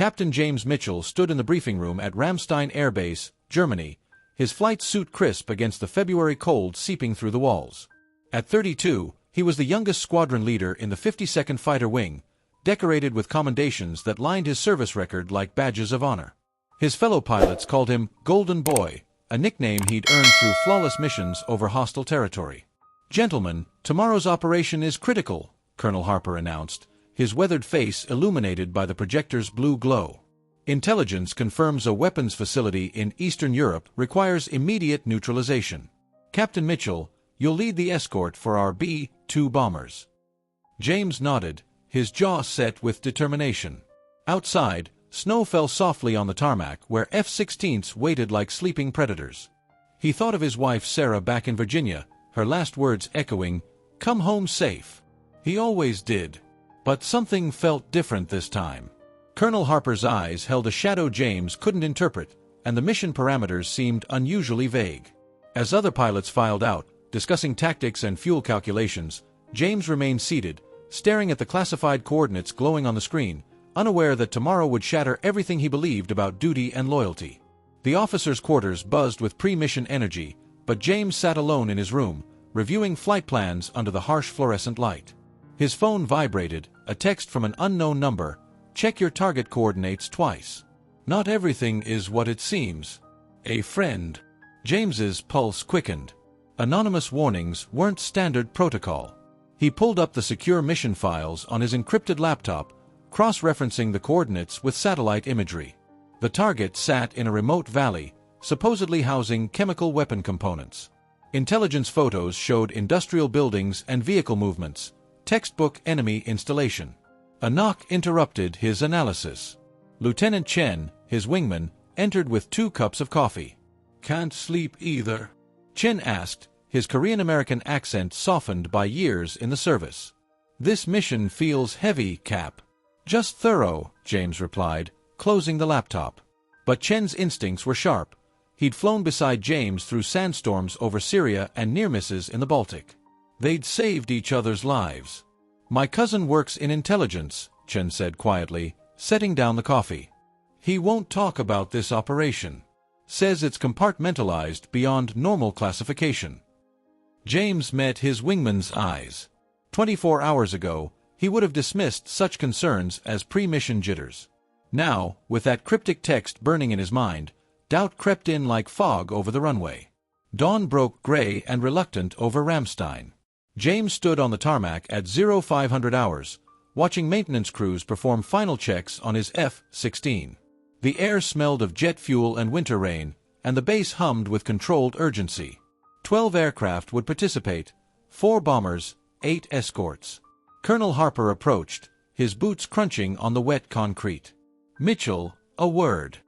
Captain James Mitchell stood in the briefing room at Ramstein Air Base, Germany, his flight suit crisp against the February cold seeping through the walls. At 32, he was the youngest squadron leader in the 52nd Fighter Wing, decorated with commendations that lined his service record like badges of honor. His fellow pilots called him Golden Boy, a nickname he'd earned through flawless missions over hostile territory. "Gentlemen, tomorrow's operation is critical," Colonel Harper announced, his weathered face illuminated by the projector's blue glow. "Intelligence confirms a weapons facility in Eastern Europe requires immediate neutralization. Captain Mitchell, you'll lead the escort for our B-2 bombers." James nodded, his jaw set with determination. Outside, snow fell softly on the tarmac where F-16s waited like sleeping predators. He thought of his wife Sarah back in Virginia, her last words echoing, "Come home safe." He always did. But something felt different this time. Colonel Harper's eyes held a shadow James couldn't interpret, and the mission parameters seemed unusually vague. As other pilots filed out, discussing tactics and fuel calculations, James remained seated, staring at the classified coordinates glowing on the screen, unaware that tomorrow would shatter everything he believed about duty and loyalty. The officers' quarters buzzed with pre-mission energy, but James sat alone in his room, reviewing flight plans under the harsh fluorescent light. His phone vibrated, a text from an unknown number, "Check your target coordinates twice. Not everything is what it seems. A friend." James's pulse quickened. Anonymous warnings weren't standard protocol. He pulled up the secure mission files on his encrypted laptop, cross-referencing the coordinates with satellite imagery. The target sat in a remote valley, supposedly housing chemical weapon components. Intelligence photos showed industrial buildings and vehicle movements, textbook enemy installation. A knock interrupted his analysis. Lieutenant Chen, his wingman, entered with 2 cups of coffee. "Can't sleep either?" Chen asked, his Korean-American accent softened by years in the service. "This mission feels heavy, Cap." "Just thorough," James replied, closing the laptop. But Chen's instincts were sharp. He'd flown beside James through sandstorms over Syria and near misses in the Baltic. They'd saved each other's lives. "My cousin works in intelligence," Chen said quietly, setting down the coffee. "He won't talk about this operation. Says it's compartmentalized beyond normal classification." James met his wingman's eyes. 24 hours ago, he would have dismissed such concerns as pre-mission jitters. Now, with that cryptic text burning in his mind, doubt crept in like fog over the runway. Dawn broke gray and reluctant over Ramstein. James stood on the tarmac at 0500 hours, watching maintenance crews perform final checks on his F-16. The air smelled of jet fuel and winter rain, and the base hummed with controlled urgency. 12 aircraft would participate, 4 bombers, 8 escorts. Colonel Harper approached, his boots crunching on the wet concrete. "Mitchell, a word."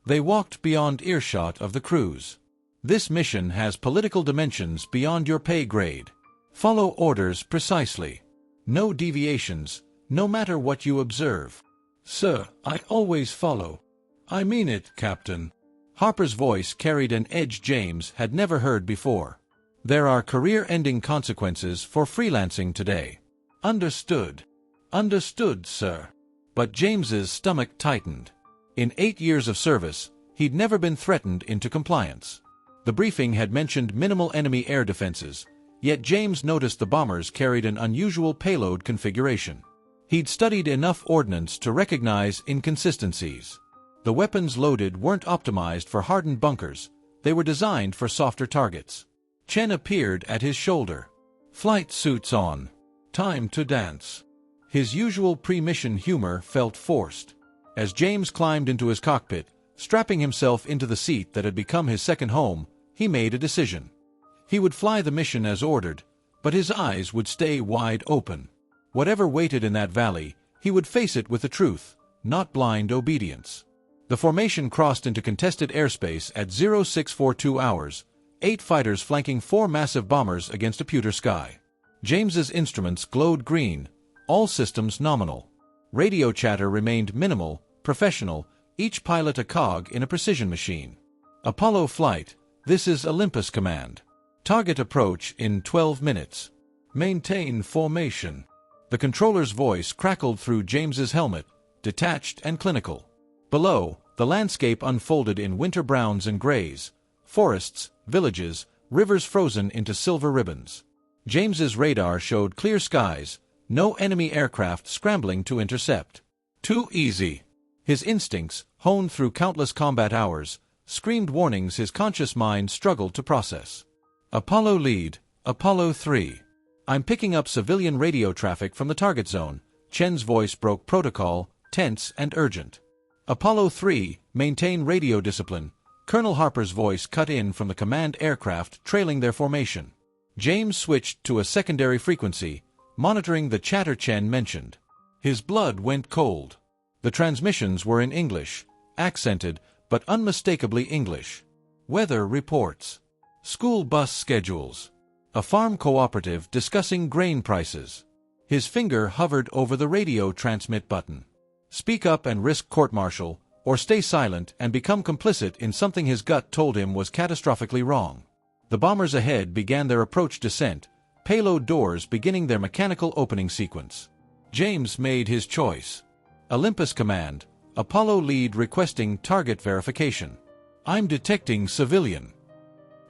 They walked beyond earshot of the crews. "This mission has political dimensions beyond your pay grade. Follow orders precisely. No deviations, no matter what you observe." "Sir, I always follow." "I mean it, Captain." Harper's voice carried an edge James had never heard before. "There are career-ending consequences for freelancing today." "Understood." "Understood, sir." But James's stomach tightened. In 8 years of service, he'd never been threatened into compliance. The briefing had mentioned minimal enemy air defenses, yet James noticed the bombers carried an unusual payload configuration. He'd studied enough ordnance to recognize inconsistencies. The weapons loaded weren't optimized for hardened bunkers, they were designed for softer targets. Chen appeared at his shoulder. "Flight suits on. Time to dance." His usual pre-mission humor felt forced. As James climbed into his cockpit, strapping himself into the seat that had become his second home, he made a decision. He would fly the mission as ordered, but his eyes would stay wide open. Whatever waited in that valley, he would face it with the truth, not blind obedience. The formation crossed into contested airspace at 0642 hours, 8 fighters flanking 4 massive bombers against a pewter sky. James's instruments glowed green, all systems nominal. Radio chatter remained minimal, professional, each pilot a cog in a precision machine. "Apollo flight, this is Olympus Command. Target approach in 12 minutes. Maintain formation." The controller's voice crackled through James's helmet, detached and clinical. Below, the landscape unfolded in winter browns and grays, forests, villages, rivers frozen into silver ribbons. James's radar showed clear skies, no enemy aircraft scrambling to intercept. Too easy. His instincts, honed through countless combat hours, screamed warnings his conscious mind struggled to process. Apollo lead, Apollo 3. I'm picking up civilian radio traffic from the target zone. Chen's voice broke protocol, tense and urgent. Apollo 3, maintain radio discipline. Colonel Harper's voice cut in from the command aircraft trailing their formation. James switched to a secondary frequency, monitoring the chatter Chen mentioned. His blood went cold. The transmissions were in English, accented, but unmistakably English. Weather reports. School bus schedules. A farm cooperative discussing grain prices. His finger hovered over the radio transmit button. Speak up and risk court-martial, or stay silent and become complicit in something his gut told him was catastrophically wrong. The bombers ahead began their approach descent, payload doors beginning their mechanical opening sequence. James made his choice. Olympus Command, Apollo lead requesting target verification. I'm detecting civilian.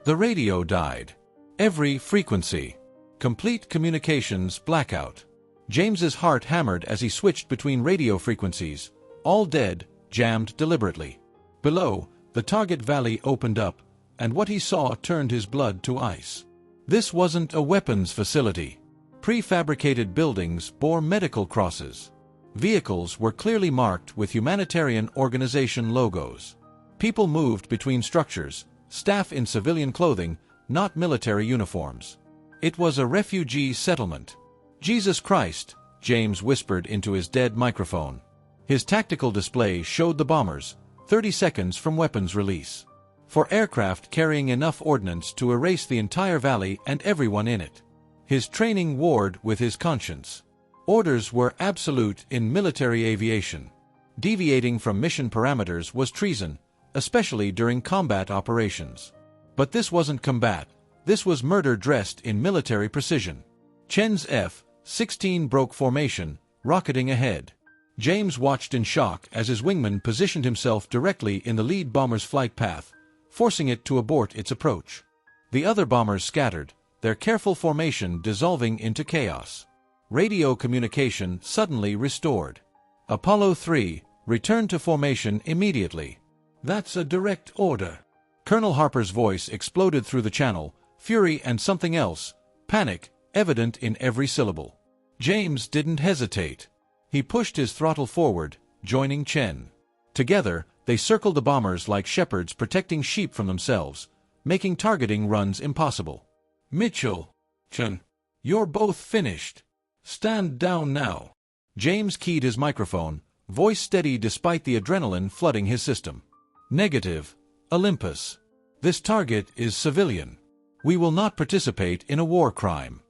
The radio died. Every frequency. Complete communications blackout. James's heart hammered as he switched between radio frequencies, all dead, jammed deliberately. Below, the target valley opened up, and what he saw turned his blood to ice. This wasn't a weapons facility. Prefabricated buildings bore medical crosses. Vehicles were clearly marked with humanitarian organization logos. People moved between structures, staff in civilian clothing, not military uniforms. It was a refugee settlement. Jesus Christ, James whispered into his dead microphone. His tactical display showed the bombers, 30 seconds from weapons release. For aircraft carrying enough ordnance to erase the entire valley and everyone in it. His training warred with his conscience. Orders were absolute in military aviation. Deviating from mission parameters was treason, especially during combat operations. But this wasn't combat, this was murder dressed in military precision. Chen's F-16 broke formation, rocketing ahead. James watched in shock as his wingman positioned himself directly in the lead bomber's flight path, forcing it to abort its approach. The other bombers scattered, their careful formation dissolving into chaos. Radio communication suddenly restored. Apollo 3, return to formation immediately. That's a direct order. Colonel Harper's voice exploded through the channel, fury and something else, panic, evident in every syllable. James didn't hesitate. He pushed his throttle forward, joining Chen. Together, they circled the bombers like shepherds protecting sheep from themselves, making targeting runs impossible. Mitchell, Chen, you're both finished. Stand down now. James keyed his microphone, voice steady despite the adrenaline flooding his system. Negative, Olympus. This target is civilian. We will not participate in a war crime.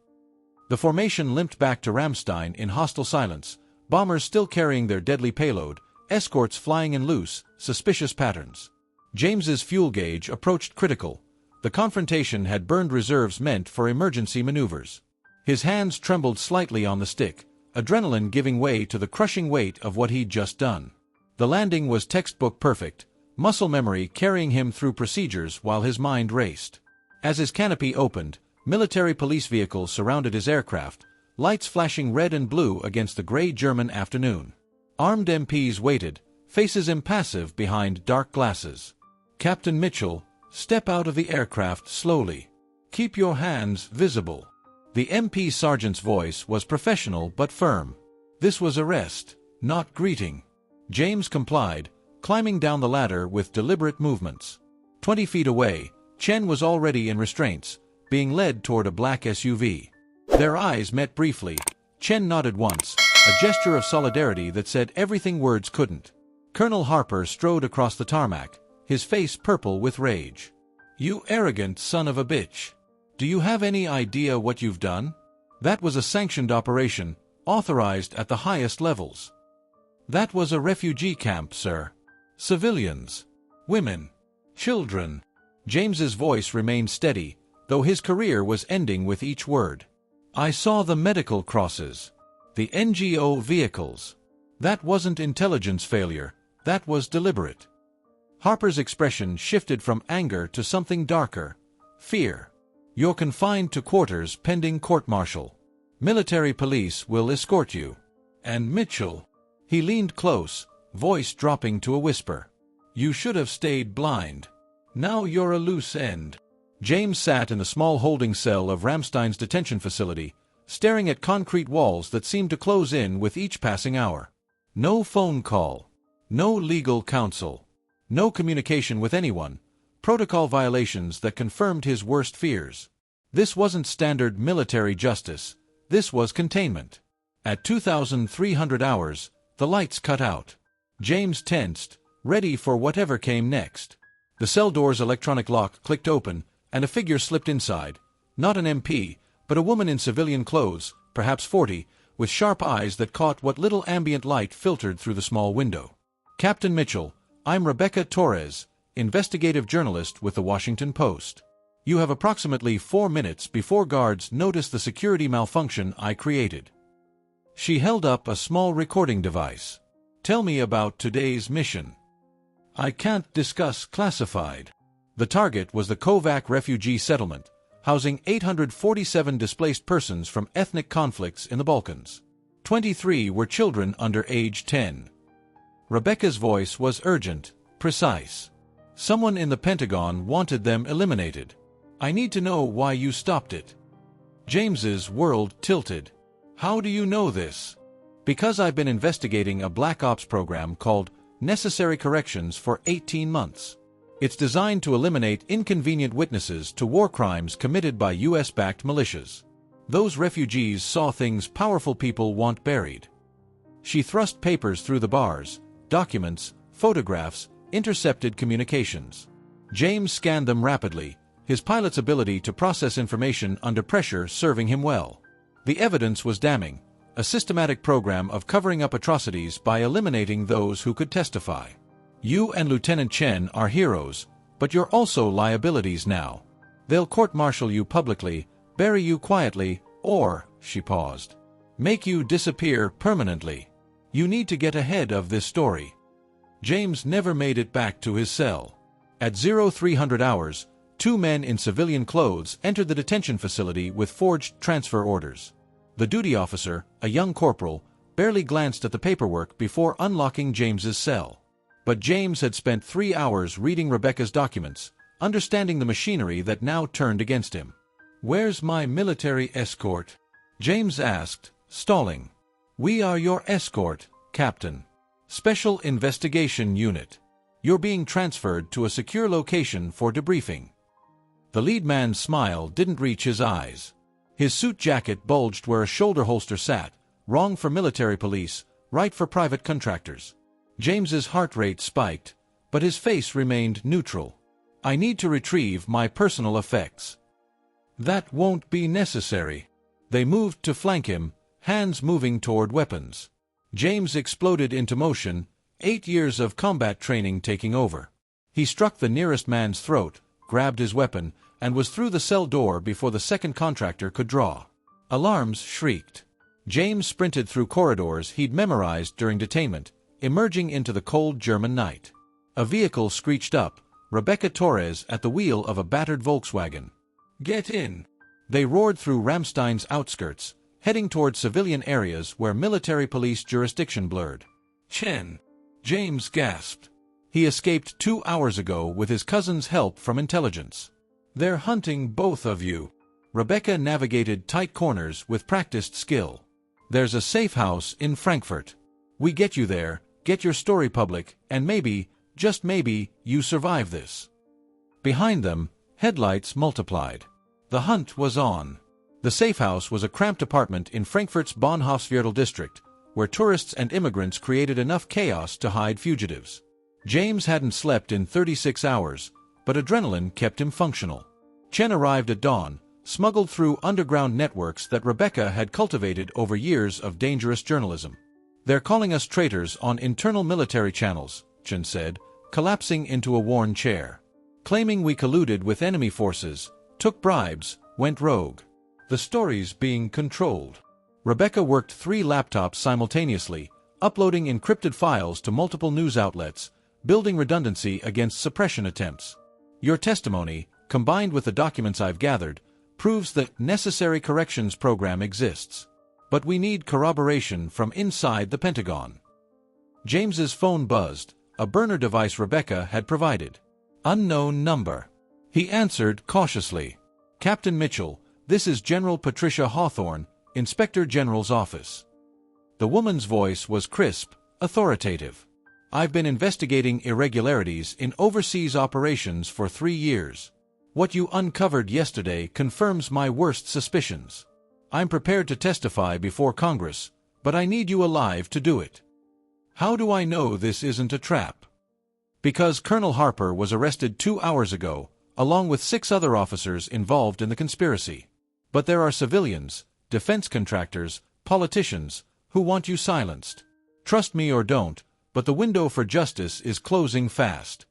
The formation limped back to Ramstein in hostile silence, bombers still carrying their deadly payload, escorts flying in loose, suspicious patterns. James's fuel gauge approached critical. The confrontation had burned reserves meant for emergency maneuvers. His hands trembled slightly on the stick, adrenaline giving way to the crushing weight of what he'd just done. The landing was textbook perfect, muscle memory carrying him through procedures while his mind raced. As his canopy opened, military police vehicles surrounded his aircraft, lights flashing red and blue against the gray German afternoon. Armed MPs waited, faces impassive behind dark glasses. Captain Mitchell, step out of the aircraft slowly. Keep your hands visible. The MP sergeant's voice was professional but firm. This was arrest, not greeting. James complied, climbing down the ladder with deliberate movements. 20 feet away, Chen was already in restraints, being led toward a black SUV. Their eyes met briefly. Chen nodded once, a gesture of solidarity that said everything words couldn't. Colonel Harper strode across the tarmac, his face purple with rage. You arrogant son of a bitch. Do you have any idea what you've done? That was a sanctioned operation, authorized at the highest levels. That was a refugee camp, sir. Civilians. Women. Children. James's voice remained steady, though his career was ending with each word. I saw the medical crosses. The NGO vehicles. That wasn't intelligence failure, That was deliberate. Harper's expression shifted from anger to something darker. Fear. You're confined to quarters pending court-martial. Military police will escort you. And Mitchell. He leaned close, voice dropping to a whisper. You should have stayed blind. Now you're a loose end. James sat in the small holding cell of Ramstein's detention facility, staring at concrete walls that seemed to close in with each passing hour. No phone call. No legal counsel. No communication with anyone. Protocol violations that confirmed his worst fears. This wasn't standard military justice. This was containment. At 2,300 hours, the lights cut out. James tensed, ready for whatever came next. The cell door's electronic lock clicked open, and a figure slipped inside. Not an MP, but a woman in civilian clothes, perhaps 40, with sharp eyes that caught what little ambient light filtered through the small window. Captain Mitchell, I'm Rebecca Torres, investigative journalist with the Washington Post. You have approximately 4 minutes before guards notice the security malfunction I created. She held up a small recording device. Tell me about today's mission. I can't discuss classified. The target was the Kovac refugee settlement, housing 847 displaced persons from ethnic conflicts in the Balkans. 23 were children under age 10. Rebecca's voice was urgent, precise. Someone in the Pentagon wanted them eliminated. I need to know why you stopped it. James's world tilted. How do you know this? Because I've been investigating a black ops program called Necessary Corrections for 18 months. It's designed to eliminate inconvenient witnesses to war crimes committed by US-backed militias. Those refugees saw things powerful people want buried. She thrust papers through the bars, documents, photographs, intercepted communications. James scanned them rapidly, his pilot's ability to process information under pressure serving him well. The evidence was damning, a systematic program of covering up atrocities by eliminating those who could testify. You and Lieutenant Chen are heroes, but you're also liabilities now. They'll court-martial you publicly, bury you quietly, or, she paused, make you disappear permanently. You need to get ahead of this story. James never made it back to his cell. At 0300 hours, 2 men in civilian clothes entered the detention facility with forged transfer orders. The duty officer, a young corporal, barely glanced at the paperwork before unlocking James's cell. But James had spent 3 hours reading Rebecca's documents, understanding the machinery that now turned against him. Where's my military escort? James asked, stalling. We are your escort, Captain. Special Investigation Unit. You're being transferred to a secure location for debriefing. The lead man's smile didn't reach his eyes. His suit jacket bulged where a shoulder holster sat, wrong for military police, right for private contractors. James's heart rate spiked, but his face remained neutral. I need to retrieve my personal effects. That won't be necessary. They moved to flank him, hands moving toward weapons. James exploded into motion, 8 years of combat training taking over. He struck the nearest man's throat, grabbed his weapon, and was through the cell door before the second contractor could draw. Alarms shrieked. James sprinted through corridors he'd memorized during detainment, emerging into the cold German night. A vehicle screeched up, Rebecca Torres at the wheel of a battered Volkswagen. Get in! They roared through Ramstein's outskirts, heading toward civilian areas where military police jurisdiction blurred. Chen! James gasped. He escaped 2 hours ago with his cousin's help from intelligence. They're hunting both of you. Rebecca navigated tight corners with practiced skill. There's a safe house in Frankfurt. We get you there, get your story public, and maybe, just maybe, you survive this. Behind them, headlights multiplied. The hunt was on. The safe house was a cramped apartment in Frankfurt's Bahnhofsviertel district, where tourists and immigrants created enough chaos to hide fugitives. James hadn't slept in 36 hours, but adrenaline kept him functional. Chen arrived at dawn, smuggled through underground networks that Rebecca had cultivated over years of dangerous journalism. They're calling us traitors on internal military channels, Chen said, collapsing into a worn chair. Claiming we colluded with enemy forces, took bribes, went rogue. The story's being controlled. Rebecca worked 3 laptops simultaneously, uploading encrypted files to multiple news outlets, building redundancy against suppression attempts. Your testimony, combined with the documents I've gathered, proves the necessary corrections program exists. But we need corroboration from inside the Pentagon. James's phone buzzed, a burner device Rebecca had provided. Unknown number. He answered cautiously. Captain Mitchell, this is General Patricia Hawthorne, Inspector General's office. The woman's voice was crisp, authoritative. I've been investigating irregularities in overseas operations for 3 years. What you uncovered yesterday confirms my worst suspicions. I'm prepared to testify before Congress, but I need you alive to do it. How do I know this isn't a trap? Because Colonel Harper was arrested 2 hours ago, along with 6 other officers involved in the conspiracy. But there are civilians, defense contractors, politicians, who want you silenced. Trust me or don't, but the window for justice is closing fast.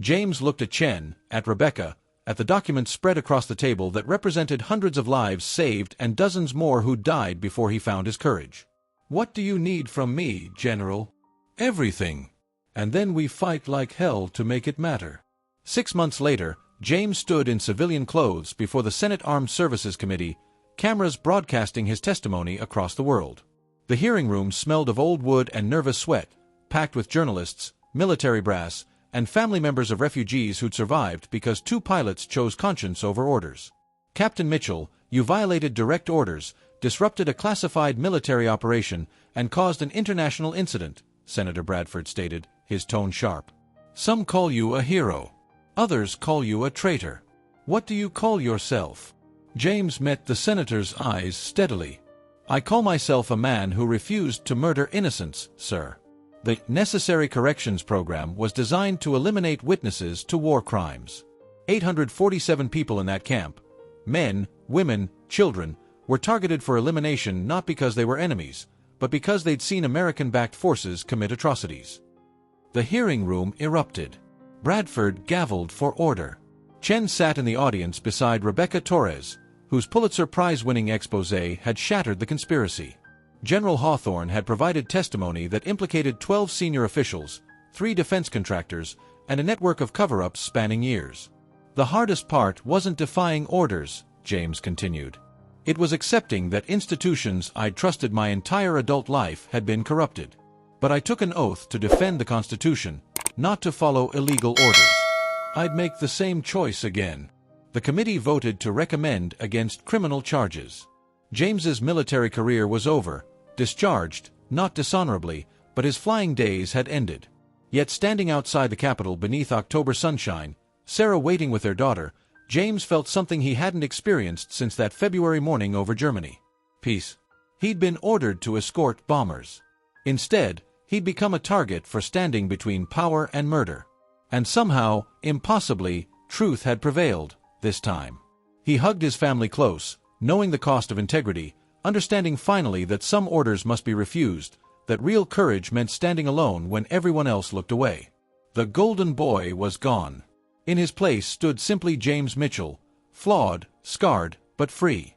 James looked at Chen, at Rebecca, at the documents spread across the table that represented hundreds of lives saved and dozens more who died before he found his courage. What do you need from me, General? Everything. And then we fight like hell to make it matter. 6 months later, James stood in civilian clothes before the Senate Armed Services Committee, cameras broadcasting his testimony across the world. The hearing room smelled of old wood and nervous sweat, packed with journalists, military brass, and family members of refugees who'd survived because 2 pilots chose conscience over orders. Captain Mitchell, you violated direct orders, disrupted a classified military operation, and caused an international incident, Senator Bradford stated, his tone sharp. Some call you a hero. Others call you a traitor. What do you call yourself? James met the senator's eyes steadily. I call myself a man who refused to murder innocents, sir. The Necessary Corrections Program was designed to eliminate witnesses to war crimes. 847 people in that camp, men, women, children, were targeted for elimination not because they were enemies, but because they'd seen American-backed forces commit atrocities. The hearing room erupted. Bradford gavelled for order. Chen sat in the audience beside Rebecca Torres, whose Pulitzer Prize-winning exposé had shattered the conspiracy. General Hawthorne had provided testimony that implicated 12 senior officials, 3 defense contractors, and a network of cover-ups spanning years. The hardest part wasn't defying orders, James continued. It was accepting that institutions I'd trusted my entire adult life had been corrupted. But I took an oath to defend the Constitution, not to follow illegal orders. I'd make the same choice again. The committee voted to recommend against criminal charges. James's military career was over, discharged, not dishonorably, but his flying days had ended. Yet standing outside the Capitol beneath October sunshine, Sarah waiting with their daughter, James felt something he hadn't experienced since that February morning over Germany. Peace. He'd been ordered to escort bombers. Instead, he'd become a target for standing between power and murder. And somehow, impossibly, truth had prevailed, this time. He hugged his family close, knowing the cost of integrity, understanding finally that some orders must be refused, that real courage meant standing alone when everyone else looked away. The golden boy was gone. In his place stood simply James Mitchell, flawed, scarred, but free.